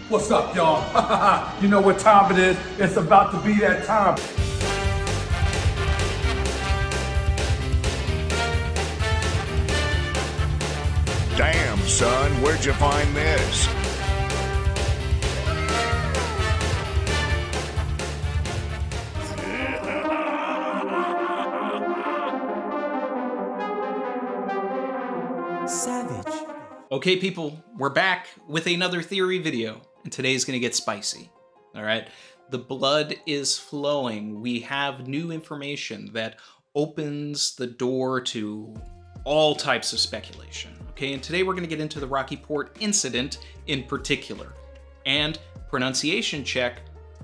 What's up, y'all? You know what time it is? It's about to be that time. Damn, son, where'd you find this? Savage. Okay, people, we're back with another theory video, and today's gonna get spicy. All right, the blood is flowing. We have new information that opens the door to all types of speculation. Okay, and today we're gonna get into the Rocky Port incident in particular, and pronunciation check,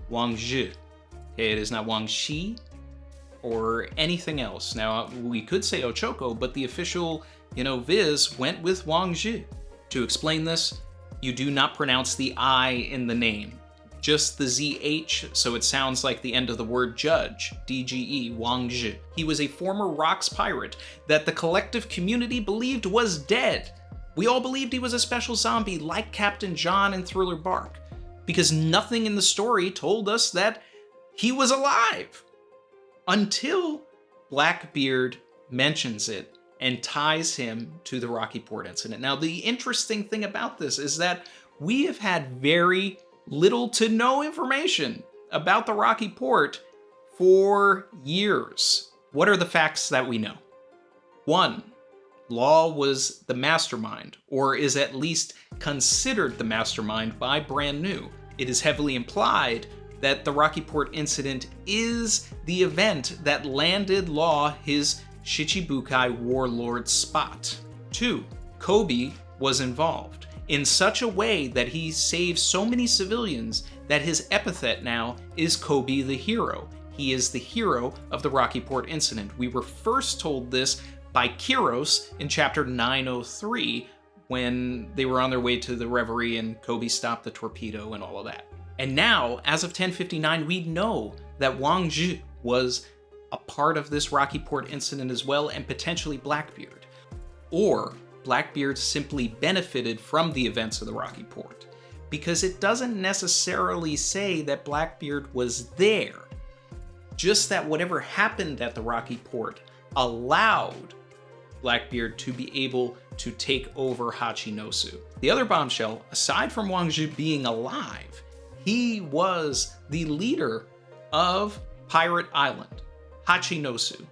Wang Zhi. Okay, it is not Wang Shi or anything else. Now, we could say Ochoko, but the official, viz went with Wang Zhi. To explain this, you do not pronounce the I in the name, just the ZH, so it sounds like the end of the word judge, DGE, Wang Zhi. He was a former rocks pirate that the collective community believed was dead. We all believed he was a special zombie like Captain John in Thriller Bark, because nothing in the story told us that he was alive. Until Blackbeard mentions it and ties him to the Rocky Port incident. Now, the interesting thing about this is that we have had very little to no information about the Rocky Port for years. What are the facts that we know? 1. Law was the mastermind, or is at least considered the mastermind by Brand New. It is heavily implied that the Rocky Port incident is the event that landed Law his Shichibukai warlord spot. 2. Kobe was involved in such a way that he saved so many civilians that his epithet now is Kobe the Hero. He is the hero of the Rocky Port incident. We were first told this by Kiros in chapter 903 when they were on their way to the reverie and Kobe stopped the torpedo and all of that. And now, as of 1059, we know that Wang Zhi was a part of this Rocky Port incident as well, and potentially Blackbeard. Or Blackbeard simply benefited from the events of the Rocky Port, because it doesn't necessarily say that Blackbeard was there, just that whatever happened at the Rocky Port allowed Blackbeard to be able to take over Hachinosu. The other bombshell, aside from Wang Zhi being alive, he was the leader of Pirate Island, Hachinosu,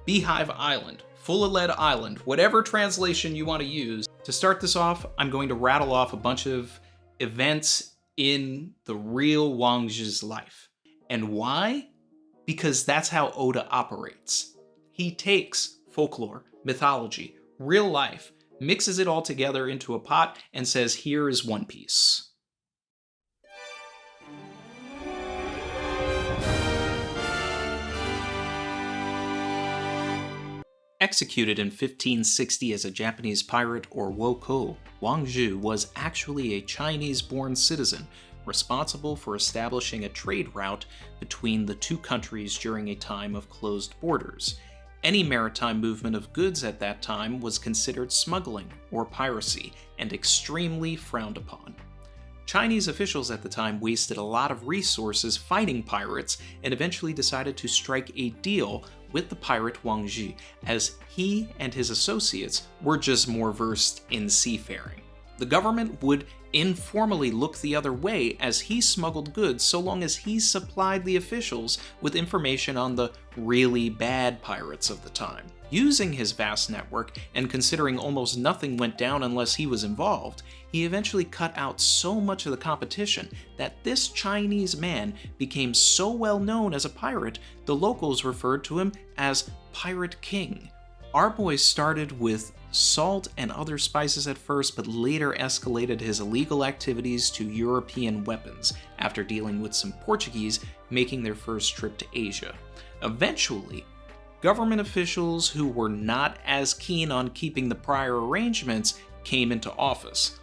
Beehive Island, Full of Lead Island, whatever translation you want to use. To start this off, I'm going to rattle off a bunch of events in the real Wang Zhi's life. And why? Because that's how Oda operates. He takes folklore, mythology, real life, mixes it all together into a pot, and says, here is One Piece. Executed in 1560 as a Japanese pirate or woko, Wang Zhi was actually a Chinese-born citizen responsible for establishing a trade route between the two countries during a time of closed borders. Any maritime movement of goods at that time was considered smuggling or piracy and extremely frowned upon. Chinese officials at the time wasted a lot of resources fighting pirates and eventually decided to strike a deal with the pirate Wang Zhi, as he and his associates were just more versed in seafaring. The government would informally look the other way as he smuggled goods so long as he supplied the officials with information on the really bad pirates of the time. Using his vast network, and considering almost nothing went down unless he was involved, he eventually cut out so much of the competition that this Chinese man became so well known as a pirate, the locals referred to him as Pirate King. Our boy started with salt and other spices at first, but later escalated his illegal activities to European weapons after dealing with some Portuguese making their first trip to Asia. Eventually, government officials who were not as keen on keeping the prior arrangements came into office.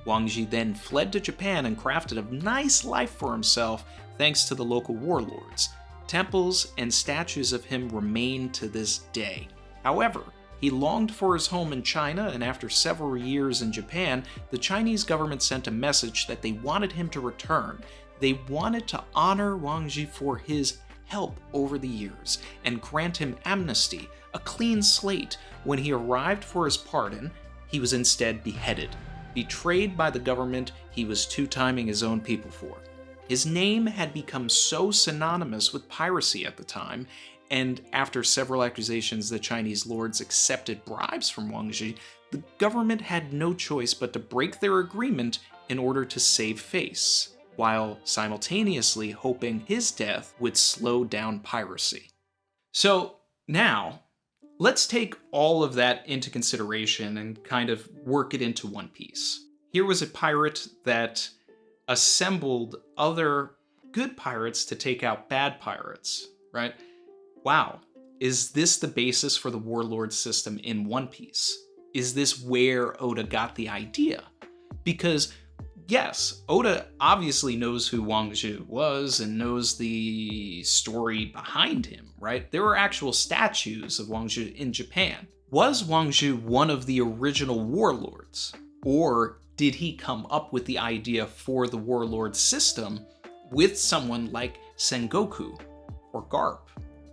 Wang Zhi then fled to Japan and crafted a nice life for himself thanks to the local warlords. Temples and statues of him remain to this day. However, He longed for his home in China, and after several years in Japan, the Chinese government sent a message that they wanted him to return. They wanted to honor Wang Zhi for his help over the years and grant him amnesty, a clean slate. When he arrived for his pardon, he was instead beheaded, betrayed by the government he was two-timing his own people for. His name had become so synonymous with piracy at the time, and after several accusations that Chinese lords accepted bribes from Wang Zhi, the government had no choice but to break their agreement in order to save face, while simultaneously hoping his death would slow down piracy. So now, let's take all of that into consideration and kind of work it into one piece. Here was a pirate that assembled other good pirates to take out bad pirates, right? Wow, is this the basis for the warlord system in One Piece? Is this where Oda got the idea? Because yes, Oda obviously knows who Wang Zhi was and knows the story behind him, right? There were actual statues of Wang Zhi in Japan. Was Wang Zhi one of the original warlords? Or did he come up with the idea for the warlord system with someone like Sengoku or Garp?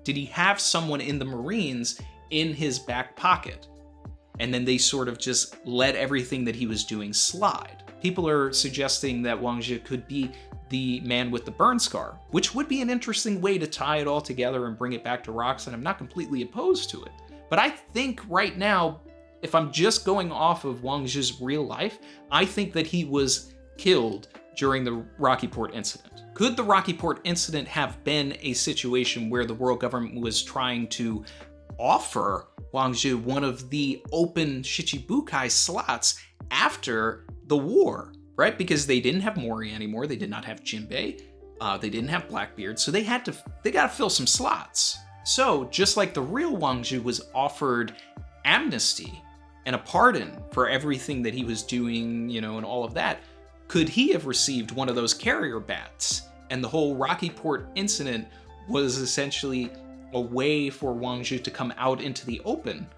Did he have someone in the Marines in his back pocket? And then they sort of just let everything that he was doing slide. People are suggesting that Wang Zhi could be the man with the burn scar, which would be an interesting way to tie it all together and bring it back to Rocks, and I'm not completely opposed to it. But I think right now, if I'm just going off of Wang Zhi's real life, I think that he was killed during the Rocky Port incident. Could the Rocky Port incident have been a situation where the world government was trying to offer Wang Zhi one of the open Shichibukai slots after the war, right? Because they didn't have Mori anymore, they did not have Jinbei, they didn't have Blackbeard, so they gotta fill some slots. So, just like the real Wang Zhi was offered amnesty and a pardon for everything that he was doing, and all of that, could he have received one of those carrier bats? And the whole Rocky Port incident was essentially a way for Wang Zhi to come out into the open.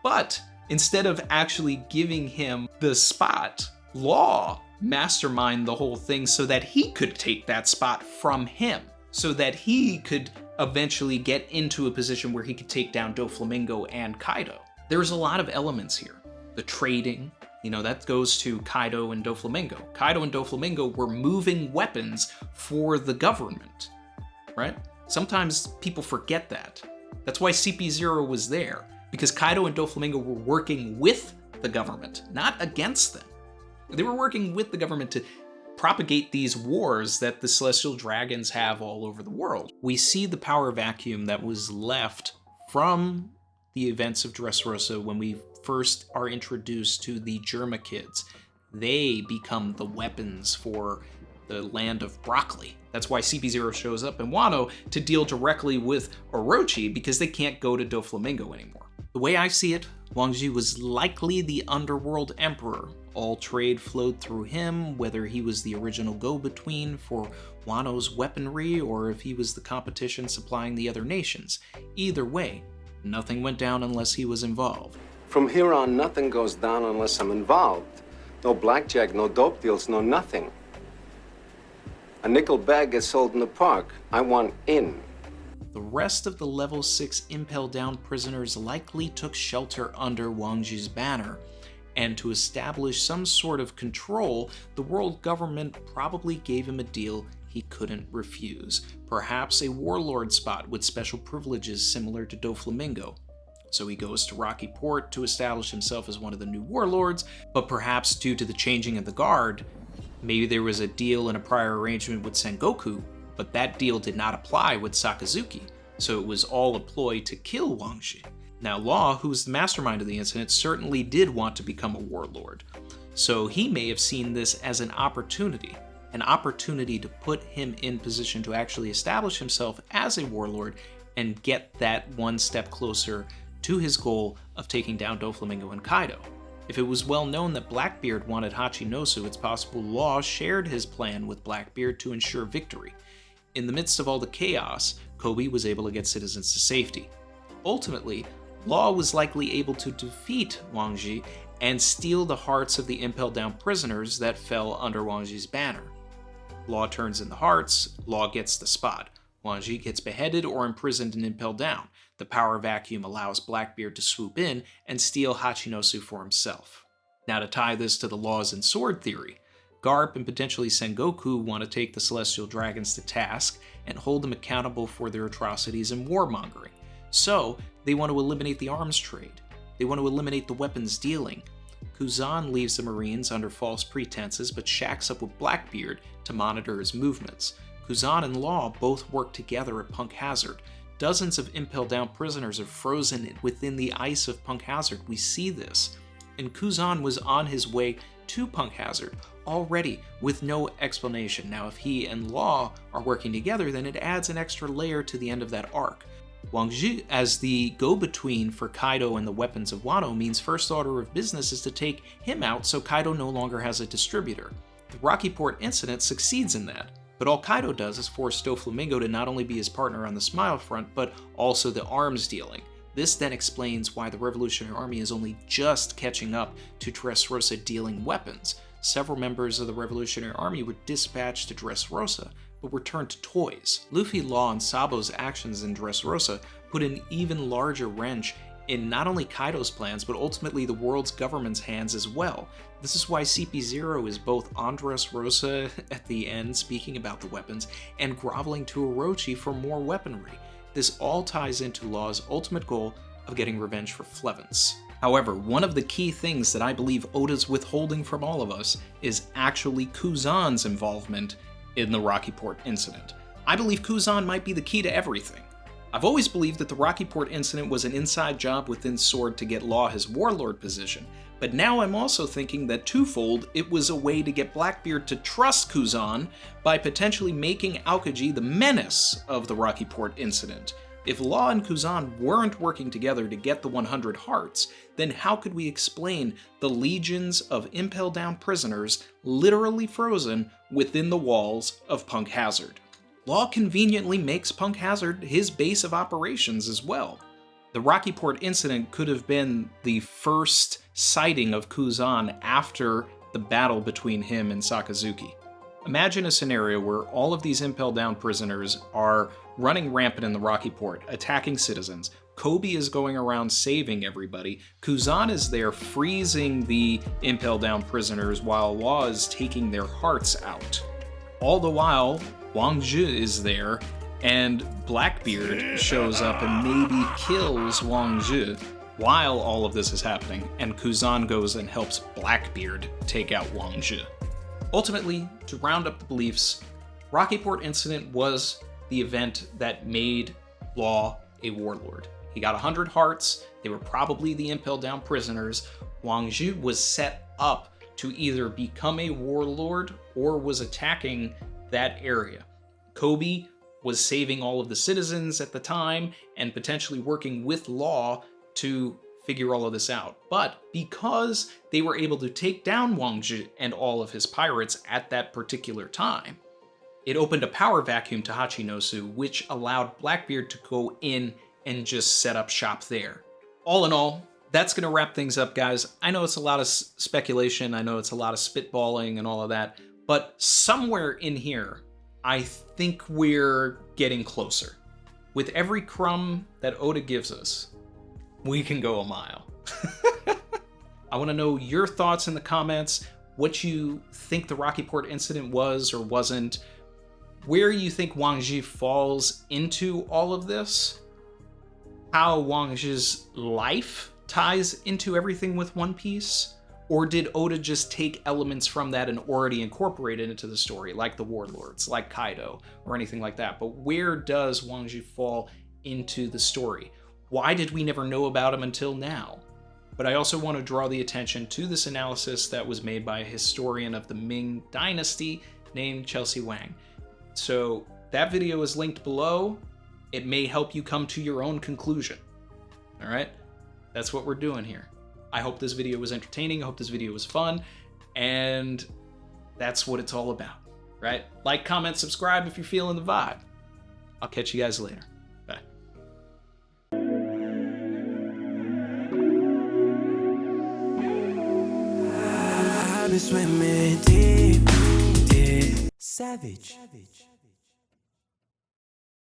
But instead of actually giving him the spot, Law masterminded the whole thing so that he could take that spot from him, so that he could eventually get into a position where he could take down Doflamingo and Kaido. There's a lot of elements here. The trading, that goes to Kaido and Doflamingo. Kaido and Doflamingo were moving weapons for the government, right? Sometimes people forget that. That's why CP0 was there, because Kaido and Doflamingo were working with the government, not against them. They were working with the government to propagate these wars that the Celestial Dragons have all over the world. We see the power vacuum that was left from the events of Dressrosa when we first are introduced to the Germa kids. They become the weapons for the land of broccoli. That's why CP0 shows up in Wano to deal directly with Orochi, because they can't go to Doflamingo anymore. The way I see it, Wang Zhi was likely the underworld emperor. All trade flowed through him, whether he was the original go-between for Wano's weaponry or if he was the competition supplying the other nations. Either way, nothing went down unless he was involved. From here on, nothing goes down unless I'm involved. No blackjack, no dope deals, no nothing. A nickel bag gets sold in the park. I want in. The rest of the level 6 impel-down prisoners likely took shelter under Wang Zhi's banner, and to establish some sort of control, the world government probably gave him a deal he couldn't refuse. Perhaps a warlord spot with special privileges similar to Doflamingo. So he goes to Rocky Port to establish himself as one of the new warlords, but perhaps due to the changing of the guard, maybe there was a deal in a prior arrangement with Sengoku, but that deal did not apply with Sakazuki, so it was all a ploy to kill Wang Zhi. Now Law, who's the mastermind of the incident, certainly did want to become a warlord, so he may have seen this as an opportunity to put him in position to actually establish himself as a warlord and get that one step closer to his goal of taking down Doflamingo and Kaido. If it was well known that Blackbeard wanted Hachinosu, it's possible Law shared his plan with Blackbeard to ensure victory. In the midst of all the chaos, Kobe was able to get citizens to safety. Ultimately, Law was likely able to defeat Wang Zhi and steal the hearts of the impelled down prisoners that fell under Wang Zhi's banner. Law turns in the hearts, Law gets the spot. Wang Zhi gets beheaded or imprisoned and impelled down. The power vacuum allows Blackbeard to swoop in and steal Hachinosu for himself. Now to tie this to the laws and sword theory, Garp and potentially Sengoku want to take the Celestial Dragons to task and hold them accountable for their atrocities and warmongering. So, they want to eliminate the arms trade. They want to eliminate the weapons dealing. Kuzan leaves the Marines under false pretenses but shacks up with Blackbeard to monitor his movements. Kuzan and Law both work together at Punk Hazard. Dozens of impelled down prisoners are frozen within the ice of Punk Hazard. We see this. And Kuzan was on his way to Punk Hazard already with no explanation. Now, if he and Law are working together, then it adds an extra layer to the end of that arc. Wang Zhi, as the go-between for Kaido and the weapons of Wano, means first order of business is to take him out so Kaido no longer has a distributor. The Rocky Port incident succeeds in that, but all Kaido does is force Doflamingo to not only be his partner on the Smile Front, but also the arms dealing. This then explains why the Revolutionary Army is only just catching up to Dressrosa dealing weapons. Several members of the Revolutionary Army were dispatched to Dressrosa, but were turned to toys. Luffy, Law, and Sabo's actions in Dressrosa put an even larger wrench in not only Kaido's plans, but ultimately the world's government's hands as well. This is why CP0 is both on Dressrosa at the end, speaking about the weapons, and groveling to Orochi for more weaponry. This all ties into Law's ultimate goal of getting revenge for Flevance. However, one of the key things that I believe Oda's withholding from all of us is actually Kuzan's involvement in the Rocky Port incident. I believe Kuzan might be the key to everything. I've always believed that the Rocky Port incident was an inside job within Sword to get Law his warlord position, but now I'm also thinking that twofold, it was a way to get Blackbeard to trust Kuzan by potentially making Aokiji the menace of the Rocky Port incident. If Law and Kuzan weren't working together to get the 100 hearts, then how could we explain the legions of impelled down prisoners literally frozen within the walls of Punk Hazard? Law conveniently makes Punk Hazard his base of operations as well. The Rocky Port incident could have been the first sighting of Kuzan after the battle between him and Sakazuki. Imagine a scenario where all of these impelled down prisoners are running rampant in the Rocky Port, attacking citizens. Kobe is going around saving everybody. Kuzan is there freezing the impelled down prisoners while Law is taking their hearts out. All the while, Wang Zhi is there, and Blackbeard shows up and maybe kills Wang Zhi while all of this is happening, and Kuzan goes and helps Blackbeard take out Wang Zhi. Ultimately, to round up the beliefs, Rocky Port incident was the event that made Law a warlord. He got 100 hearts, they were probably the impelled down prisoners. Wang Zhi was set up to either become a warlord or was attacking that area. Kobe was saving all of the citizens at the time and potentially working with Law to figure all of this out. But because they were able to take down Wang Zhi and all of his pirates at that particular time, it opened a power vacuum to Hachinosu, which allowed Blackbeard to go in and just set up shop there. All in all, that's going to wrap things up, guys. I know it's a lot of speculation, I know it's a lot of spitballing and all of that, but somewhere in here, I think we're getting closer. With every crumb that Oda gives us, we can go a mile. I want to know your thoughts in the comments, what you think the Rocky Port incident was or wasn't, where you think Wang Zhi falls into all of this, how Wang Zhi's life ties into everything with One Piece, or did Oda just take elements from that and already incorporate it into the story, like the Warlords, like Kaido, or anything like that? But where does Wang Zhi fall into the story? Why did we never know about him until now? But I also want to draw the attention to this analysis that was made by a historian of the Ming Dynasty named Chelsea Wang. So that video is linked below. It may help you come to your own conclusion. All right? That's what we're doing here. I hope this video was entertaining. I hope this video was fun. And that's what it's all about, right? Like, comment, subscribe if you're feeling the vibe. I'll catch you guys later. Bye. be swimming deep, deep. Savage.